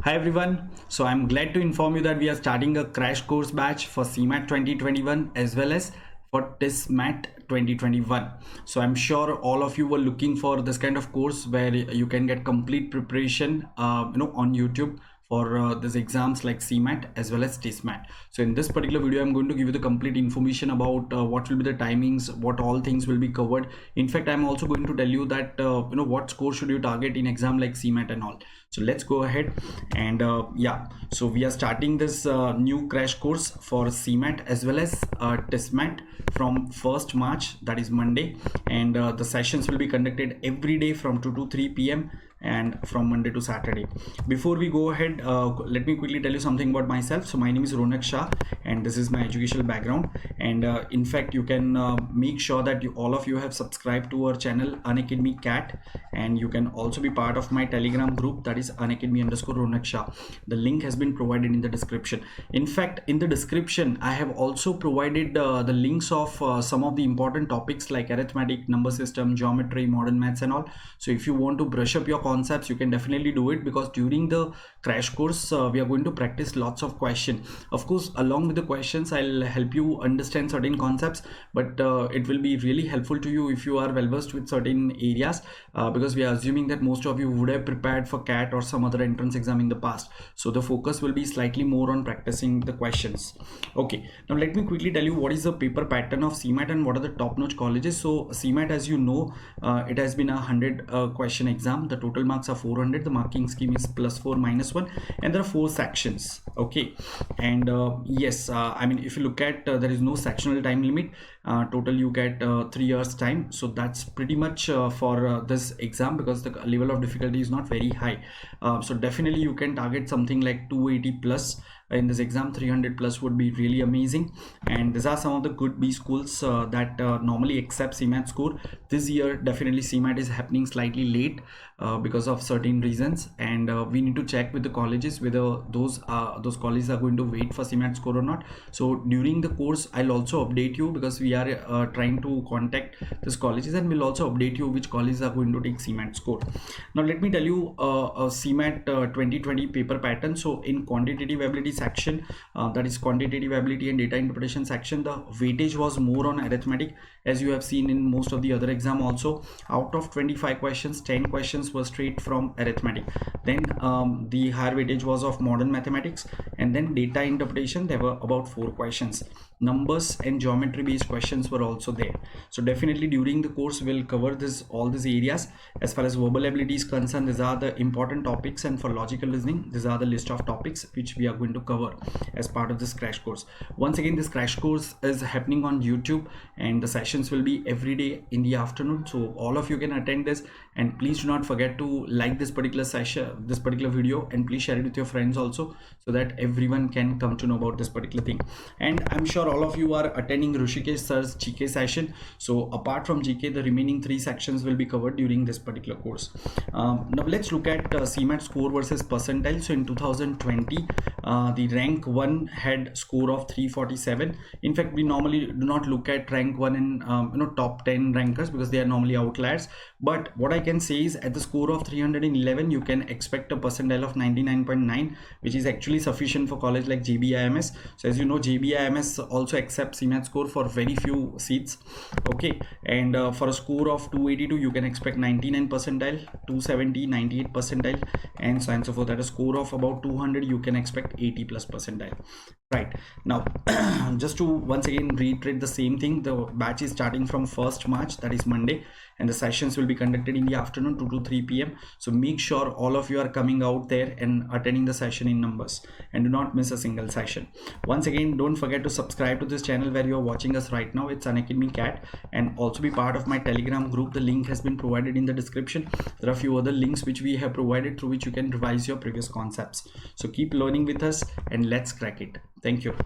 Hi everyone, so I'm glad to inform you that we are starting a crash course batch for CMAT 2021 as well as for TISSMAT 2021. So I'm sure all of you were looking for this kind of course where you can get complete preparation on YouTube for these exams like CMAT as well as TISSMAT. So in this particular video, I'm going to give you the complete information about what will be the timings, what all things will be covered. In fact, I'm also going to tell you that what score should you target in exam like CMAT and all. So let's go ahead and so we are starting this new crash course for CMAT as well as TISSMAT from 1st March, that is Monday, and the sessions will be conducted every day from 2 to 3 p.m. and from Monday to Saturday. Before we go ahead, let me quickly tell you something about myself. So my name is Ronak Shah and this is my educational background, and in fact you can make sure that all of you have subscribed to our channel Unacademy CAT, and you can also be part of my Telegram group, that is Unacademy_Ronak Shah. The link has been provided in the description. In fact, in the description I have also provided the links of some of the important topics like arithmetic, number system, geometry, modern maths and all. So if you want to brush up your concepts, you can definitely do it, because during the crash course we are going to practice lots of questions. Of course, along with the questions I'll help you understand certain concepts, but it will be really helpful to you if you are well versed with certain areas, because we are assuming that most of you would have prepared for CAT or some other entrance exam in the past. So the focus will be slightly more on practicing the questions. Okay, now let me quickly tell you what is the paper pattern of CMAT and what are the top-notch colleges. So CMAT, as you know, it has been a 100 question exam. The total marks are 400. The marking scheme is +4 -1, and there are 4 sections. Okay, and yes, I mean, if you look at there is no sectional time limit. Total you get 3 years time, so that's pretty much for this exam, because the level of difficulty is not very high. So definitely you can target something like 280 plus in this exam. 300 plus would be really amazing, and these are some of the good B schools that normally accept CMAT score. This year definitely CMAT is happening slightly late because of certain reasons, and we need to check with the colleges whether those colleges are going to wait for CMAT score or not. So during the course I'll also update you, because we are trying to contact these colleges, and we'll also update you which colleges are going to take CMAT score. Now let me tell you a CMAT 2020 paper pattern. So in quantitative ability section, that is quantitative ability and data interpretation section, the weightage was more on arithmetic, as you have seen in most of the other exam also. Out of 25 questions, 10 questions were straight from arithmetic. Then the higher weightage was of modern mathematics, and then data interpretation, there were about 4 questions. Numbers and geometry based questions were also there. So definitely during the course we'll cover all these areas. As far as verbal ability is concerned, these are the important topics, and for logical listening, these are the list of topics which we are going to cover as part of this crash course. Once again, this crash course is happening on YouTube, and the sessions will be every day in the afternoon, so all of you can attend this. And please do not forget to like this particular session, this particular video, and please share it with your friends also, so that everyone can come to know about this particular thing. And I'm sure all of you are attending Rishikesh Sir's GK session. So apart from GK, the remaining 3 sections will be covered during this particular course. Now let's look at CMAT score versus percentile. So in 2020, the rank 1 had score of 347. In fact, we normally do not look at rank 1 and top 10 rankers, because they are normally outliers. But what I can say is, at the score of 311, you can expect a percentile of 99.9, which is actually sufficient for college like JBIMS. So as you know, JBIMS also accepts CMAT score for very few seats. Okay, and for a score of 282, you can expect 99 percentile, 270, 98 percentile, and so on and so forth. At a score of about 200, you can expect 80 plus percentile. Right now, just to once again reiterate the same thing, the batch is starting from 1st March, that is Monday, and the sessions will be conducted in the afternoon 2 to 3 p.m. So make sure all of you are coming out there and attending the session in numbers, and do not miss a single session. Once again, don't forget to subscribe to this channel where you are watching us right now. It's Unacademy CAT, and also be part of my Telegram group. The link has been provided in the description. There are a few other links which we have provided, through which you can revise your previous concepts. So keep learning with us, and let's crack it. Thank you.